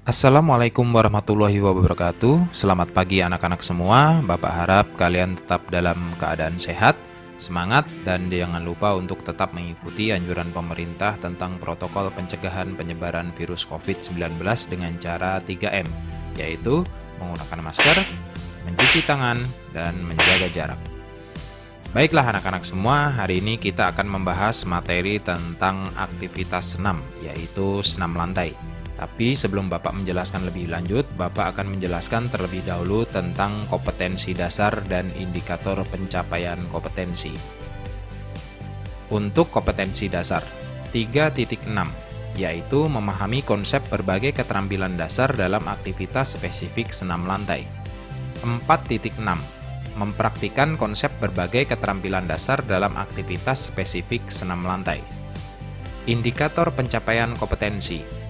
Assalamualaikum warahmatullahi wabarakatuh. Selamat pagi anak-anak semua. Bapak harap kalian tetap dalam keadaan sehat, semangat, dan jangan lupa untuk tetap mengikuti anjuran pemerintah tentang protokol pencegahan penyebaran virus COVID-19 dengan cara 3M, yaitu menggunakan masker, mencuci tangan, dan menjaga jarak. Baiklah anak-anak semua, hari ini kita akan membahas materi tentang aktivitas senam, yaitu senam lantai. Tapi sebelum Bapak menjelaskan lebih lanjut, Bapak akan menjelaskan terlebih dahulu tentang kompetensi dasar dan indikator pencapaian kompetensi. Untuk kompetensi dasar, 3.6, yaitu memahami konsep berbagai keterampilan dasar dalam aktivitas spesifik senam lantai. 4.6, mempraktikkan konsep berbagai keterampilan dasar dalam aktivitas spesifik senam lantai. Indikator pencapaian kompetensi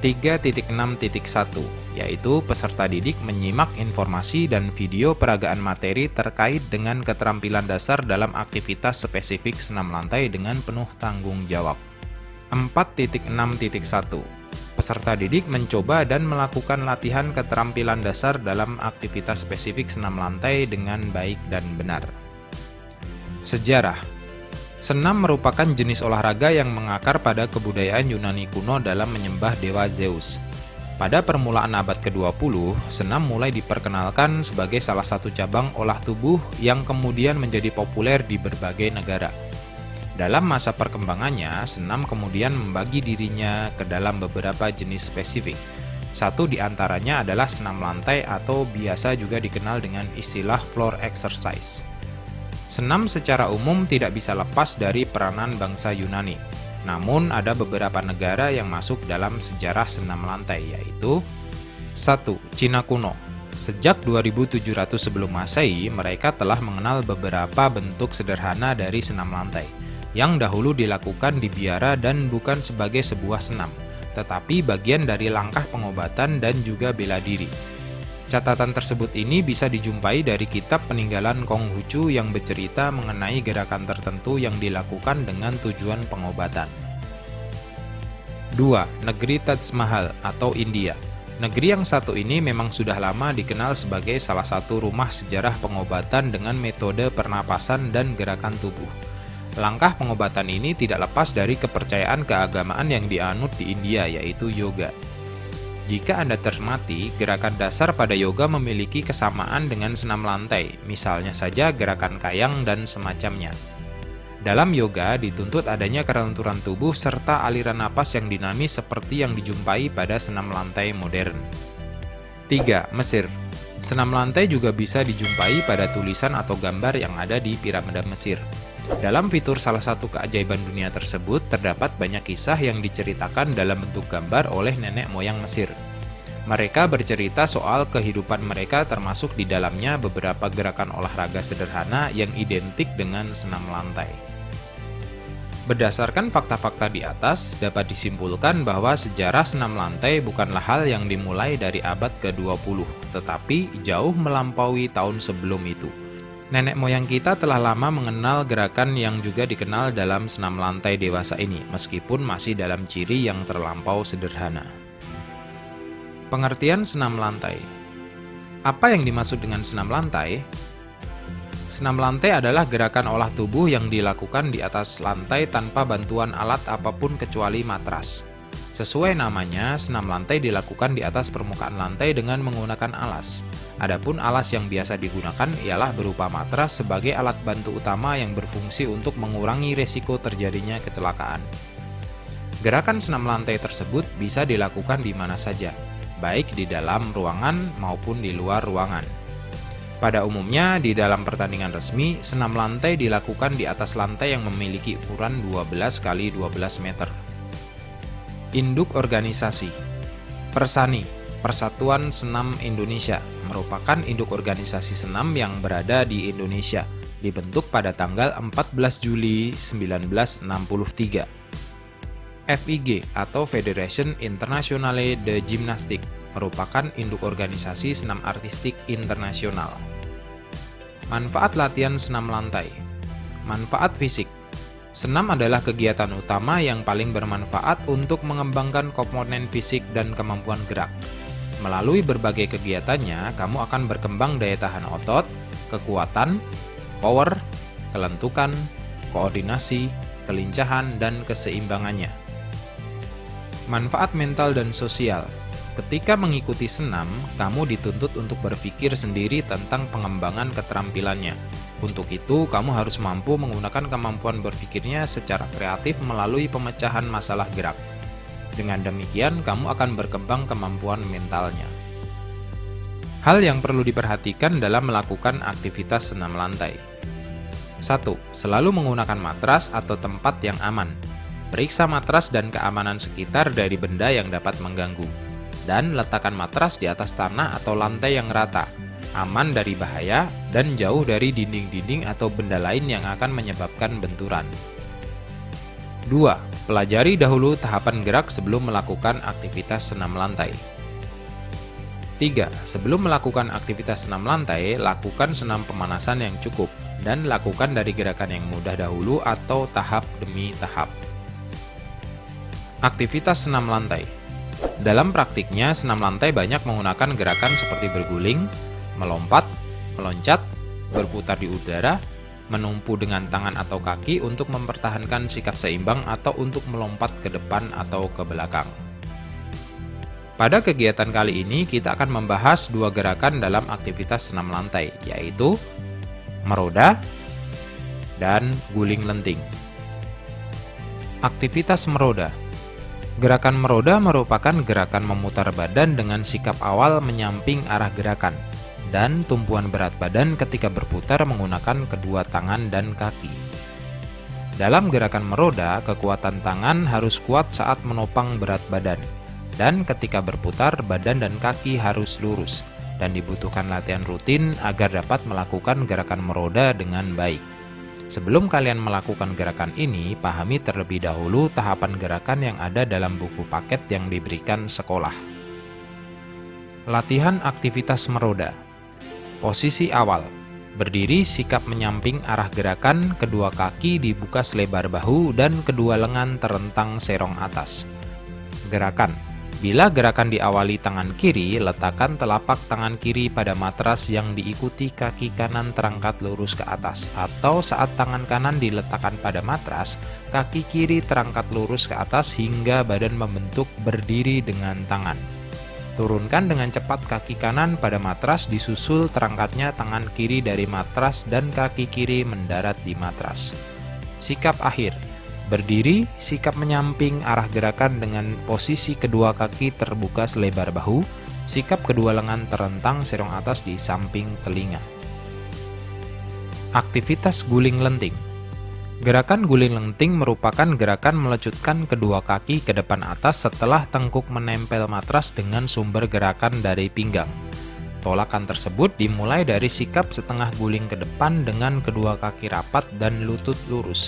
3.6.1, yaitu peserta didik menyimak informasi dan video peragaan materi terkait dengan keterampilan dasar dalam aktivitas spesifik senam lantai dengan penuh tanggung jawab. 4.6.1, peserta didik mencoba dan melakukan latihan keterampilan dasar dalam aktivitas spesifik senam lantai dengan baik dan benar. Sejarah. Senam merupakan jenis olahraga yang mengakar pada kebudayaan Yunani kuno dalam menyembah dewa Zeus. Pada permulaan abad ke-20, senam mulai diperkenalkan sebagai salah satu cabang olah tubuh yang kemudian menjadi populer di berbagai negara. Dalam masa perkembangannya, senam kemudian membagi dirinya ke dalam beberapa jenis spesifik. Satu di antaranya adalah senam lantai atau biasa juga dikenal dengan istilah floor exercise. Senam secara umum tidak bisa lepas dari peranan bangsa Yunani. Namun ada beberapa negara yang masuk dalam sejarah senam lantai, yaitu 1. Cina kuno. Sejak 2700 sebelum Masehi, mereka telah mengenal beberapa bentuk sederhana dari senam lantai, yang dahulu dilakukan di biara dan bukan sebagai sebuah senam, tetapi bagian dari langkah pengobatan dan juga bela diri. Catatan tersebut ini bisa dijumpai dari kitab peninggalan Konghucu yang bercerita mengenai gerakan tertentu yang dilakukan dengan tujuan pengobatan. 2. Negeri Taj Mahal atau India. Negeri yang satu ini memang sudah lama dikenal sebagai salah satu rumah sejarah pengobatan dengan metode pernapasan dan gerakan tubuh. Langkah pengobatan ini tidak lepas dari kepercayaan keagamaan yang dianut di India, yaitu yoga. Jika Anda cermati, gerakan dasar pada yoga memiliki kesamaan dengan senam lantai, misalnya saja gerakan kayang dan semacamnya. Dalam yoga dituntut adanya kelenturan tubuh serta aliran napas yang dinamis seperti yang dijumpai pada senam lantai modern. 3. Mesir. Senam lantai juga bisa dijumpai pada tulisan atau gambar yang ada di piramida Mesir. Dalam fitur salah satu keajaiban dunia tersebut, terdapat banyak kisah yang diceritakan dalam bentuk gambar oleh nenek moyang Mesir. Mereka bercerita soal kehidupan mereka, termasuk di dalamnya beberapa gerakan olahraga sederhana yang identik dengan senam lantai. Berdasarkan fakta-fakta di atas, dapat disimpulkan bahwa sejarah senam lantai bukanlah hal yang dimulai dari abad ke-20, tetapi jauh melampaui tahun sebelum itu. Nenek moyang kita telah lama mengenal gerakan yang juga dikenal dalam senam lantai dewasa ini, meskipun masih dalam ciri yang terlampau sederhana. Pengertian senam lantai. Apa yang dimaksud dengan senam lantai? Senam lantai adalah gerakan olah tubuh yang dilakukan di atas lantai tanpa bantuan alat apapun kecuali matras. Sesuai namanya, senam lantai dilakukan di atas permukaan lantai dengan menggunakan alas. Adapun alas yang biasa digunakan ialah berupa matras sebagai alat bantu utama yang berfungsi untuk mengurangi resiko terjadinya kecelakaan. Gerakan senam lantai tersebut bisa dilakukan di mana saja, baik di dalam ruangan maupun di luar ruangan. Pada umumnya, di dalam pertandingan resmi, senam lantai dilakukan di atas lantai yang memiliki ukuran 12 x 12 meter. Induk organisasi. Persani, Persatuan Senam Indonesia, merupakan induk organisasi senam yang berada di Indonesia, dibentuk pada tanggal 14 Juli 1963. FIG atau Federation Internationale de Gymnastique merupakan induk organisasi senam artistik internasional. Manfaat latihan senam lantai. Manfaat fisik. Senam adalah kegiatan utama yang paling bermanfaat untuk mengembangkan komponen fisik dan kemampuan gerak. Melalui berbagai kegiatannya, kamu akan berkembang daya tahan otot, kekuatan, power, kelentukan, koordinasi, kelincahan, dan keseimbangannya. Manfaat mental dan sosial. Ketika mengikuti senam, kamu dituntut untuk berpikir sendiri tentang pengembangan keterampilannya. Untuk itu, kamu harus mampu menggunakan kemampuan berpikirnya secara kreatif melalui pemecahan masalah gerak. Dengan demikian, kamu akan berkembang kemampuan mentalnya. Hal yang perlu diperhatikan dalam melakukan aktivitas senam lantai. 1. Selalu menggunakan matras atau tempat yang aman. Periksa matras dan keamanan sekitar dari benda yang dapat mengganggu. Dan letakkan matras di atas tanah atau lantai yang rata, aman dari bahaya, dan jauh dari dinding-dinding atau benda lain yang akan menyebabkan benturan. 2. Pelajari dahulu tahapan gerak sebelum melakukan aktivitas senam lantai. 3. Sebelum melakukan aktivitas senam lantai, lakukan senam pemanasan yang cukup, dan lakukan dari gerakan yang mudah dahulu atau tahap demi tahap. Aktivitas senam lantai. Dalam praktiknya, senam lantai banyak menggunakan gerakan seperti berguling, melompat, meloncat, berputar di udara, menumpu dengan tangan atau kaki untuk mempertahankan sikap seimbang atau untuk melompat ke depan atau ke belakang. Pada kegiatan kali ini, kita akan membahas dua gerakan dalam aktivitas senam lantai, yaitu meroda dan guling lenting. Aktivitas meroda. Gerakan meroda merupakan gerakan memutar badan dengan sikap awal menyamping arah gerakan, dan tumpuan berat badan ketika berputar menggunakan kedua tangan dan kaki. Dalam gerakan meroda, kekuatan tangan harus kuat saat menopang berat badan, dan ketika berputar, badan dan kaki harus lurus, dan dibutuhkan latihan rutin agar dapat melakukan gerakan meroda dengan baik. Sebelum kalian melakukan gerakan ini, pahami terlebih dahulu tahapan gerakan yang ada dalam buku paket yang diberikan sekolah. Latihan aktivitas meroda. Posisi awal. Berdiri sikap menyamping arah gerakan, kedua kaki dibuka selebar bahu dan kedua lengan terentang serong atas. Gerakan. Bila gerakan diawali tangan kiri, letakkan telapak tangan kiri pada matras yang diikuti kaki kanan terangkat lurus ke atas, atau saat tangan kanan diletakkan pada matras, kaki kiri terangkat lurus ke atas hingga badan membentuk berdiri dengan tangan. Turunkan dengan cepat kaki kanan pada matras disusul terangkatnya tangan kiri dari matras dan kaki kiri mendarat di matras. Sikap akhir. Berdiri, sikap menyamping arah gerakan dengan posisi kedua kaki terbuka selebar bahu, sikap kedua lengan terentang serong atas di samping telinga. Aktivitas guling lenting. Gerakan guling lenting merupakan gerakan melecutkan kedua kaki ke depan atas setelah tengkuk menempel matras dengan sumber gerakan dari pinggang. Tolakan tersebut dimulai dari sikap setengah guling ke depan dengan kedua kaki rapat dan lutut lurus.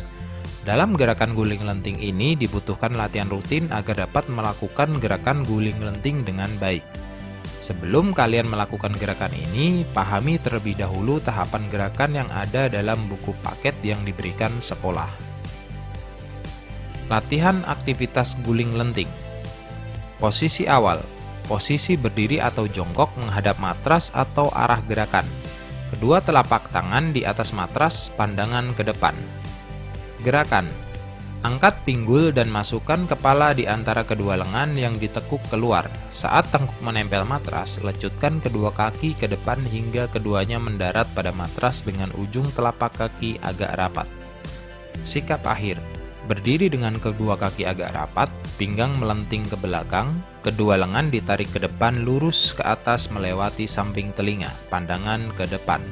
Dalam gerakan guling lenting ini dibutuhkan latihan rutin agar dapat melakukan gerakan guling lenting dengan baik. Sebelum kalian melakukan gerakan ini, pahami terlebih dahulu tahapan gerakan yang ada dalam buku paket yang diberikan sekolah. Latihan aktivitas guling lenting. Posisi awal. Posisi berdiri atau jongkok menghadap matras atau arah gerakan. Kedua telapak tangan di atas matras, pandangan ke depan. Gerakan. Angkat pinggul dan masukkan kepala di antara kedua lengan yang ditekuk keluar. Saat tengkuk menempel matras, lecutkan kedua kaki ke depan hingga keduanya mendarat pada matras dengan ujung telapak kaki agak rapat. Sikap akhir. Berdiri dengan kedua kaki agak rapat, pinggang melenting ke belakang, kedua lengan ditarik ke depan lurus ke atas melewati samping telinga, pandangan ke depan.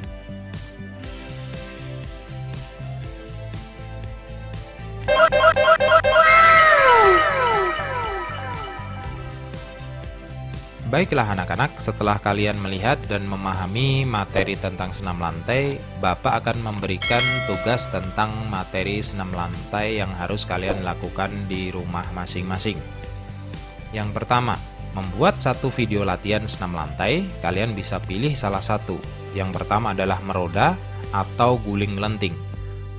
Baiklah anak-anak, setelah kalian melihat dan memahami materi tentang senam lantai, Bapak akan memberikan tugas tentang materi senam lantai yang harus kalian lakukan di rumah masing-masing. Yang pertama, membuat satu video latihan senam lantai. Kalian bisa pilih salah satu. Yang pertama adalah meroda atau guling lenting.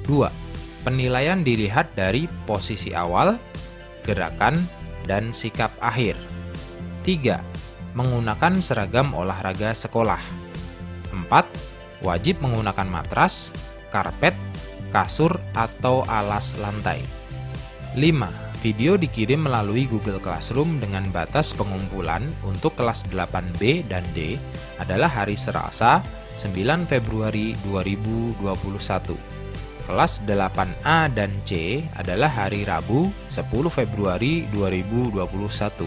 2. Penilaian dilihat dari posisi awal, gerakan, dan sikap akhir. 3. Menggunakan seragam olahraga sekolah. 4. Wajib menggunakan matras, karpet, kasur, atau alas lantai. 5. Video dikirim melalui Google Classroom dengan batas pengumpulan untuk kelas 8B dan D adalah hari Selasa, 9 Februari 2021. Kelas 8A dan C adalah hari Rabu, 10 Februari 2021.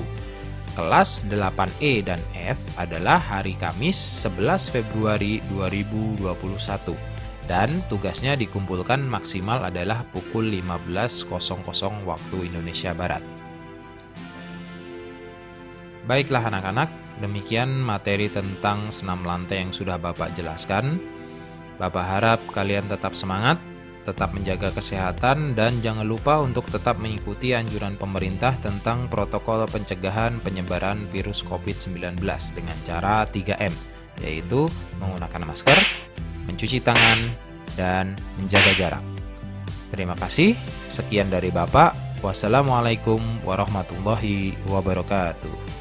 Kelas 8E dan F adalah hari Kamis, 11 Februari 2021. Dan tugasnya dikumpulkan maksimal adalah pukul 15.00 waktu Indonesia Barat. Baiklah anak-anak, demikian materi tentang senam lantai yang sudah Bapak jelaskan. Bapak harap kalian tetap semangat, tetap menjaga kesehatan, dan jangan lupa untuk tetap mengikuti anjuran pemerintah tentang protokol pencegahan penyebaran virus COVID-19 dengan cara 3M, yaitu menggunakan masker, mencuci tangan, dan menjaga jarak. Terima kasih, sekian dari Bapak. Wassalamualaikum warahmatullahi wabarakatuh.